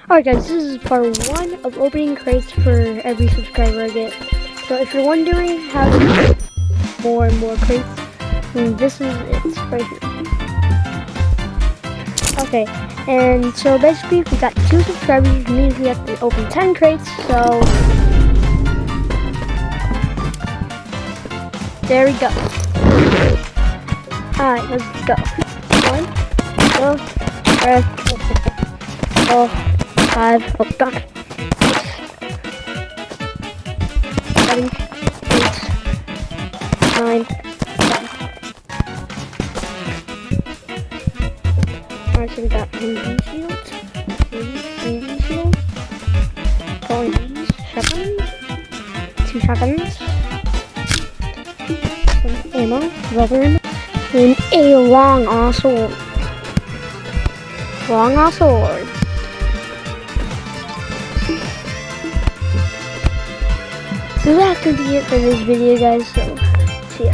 Alright guys, this is part 1 of opening crates for every subscriber I get. So if you're wondering how to get more and more crates, then this is it right here. Okay, and so basically we got 2 subscribers, which means we have to open 10 crates, so there we go. Alright, let's go. 1, 2, 3, 4, 5, oh god. 6, 7, 8, 9, 10. Alright, so we got these shields, these shields, going these shotguns, 2 shotguns, some ammo, rubber ammo, and a long sword. Long sword. So that's gonna be it for this video, guys. So, see ya.